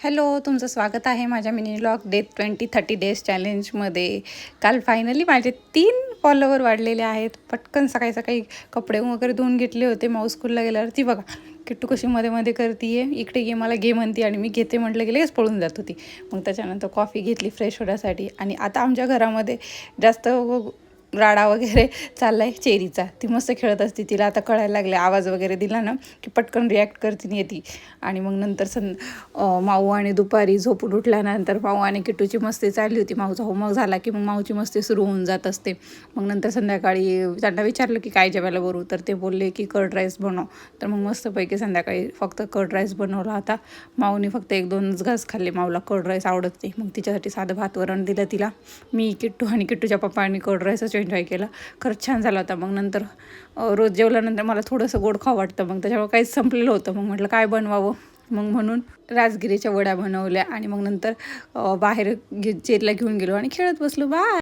Hello, तुमचं स्वागत आहे माझ्या मिनी व्लॉग डे 30 डेज चॅलेंजमध्ये. काल फायनली माझे 3 फॉलोवर वाढलेले आहेत. पटकन सकाळी सकाळी कपडे वगैरे धुवून घेतले होते. माऊ स्कूलला गेल्यावर ती बघा किट्टू कशी मध्ये मध्ये करते, इकडे ये मला घे म्हणते आणि मी घेते म्हटलं की लगेच पळून जात होती. मग त्याच्यानंतर कॉफी घेतली फ्रेश होण्यासाठी. आणि आता आमच्या घरामध्ये जास्त राडा वगैरे चालला आहे चेरीचा. ती मस्त खेळत असते. तिला आता कळायला लागले, आवाज वगैरे दिला ना की पटकन रिॲक्ट करते येते. आणि मग नंतर माऊ आणि दुपारी झोपून उठल्यानंतर माऊ आणि किट्टूची मस्ती चालली होती. माऊचा होमवर्क झाला की मग माऊची मस्ती सुरू होऊन जात असते. मग नंतर संध्याकाळी त्यांना विचारलं की काय जेवायला बरू, तर ते बोलले की कर्ड राईस बनव. तर मग मस्तपैकी संध्याकाळी फक्त कर्ड राईस बनवला होता. माऊने फक्त 1-2 घास खाल्ले. माऊला कर्ड राईस आवडत नाही. मग तिच्यासाठी साधं भात वरण दिलं तिला. मी किट्टू आणि किट्टूच्या पप्पांनी कर्ड राईसच एन्जॉय केला. खरंच छान झाला होता. मग नंतर रोज जेवल्यानंतर मला थोडंसं गोड खावं वाटतं. मग त्याच्यामुळे काहीच संपलेलं होतं. मग म्हटलं काय बनवावं. मग म्हणून राजगिरीच्या वड्या बनवल्या आणि मग नंतर बाहेर चेरीला घेऊन गेलो आणि खेळत बसलो. बाय.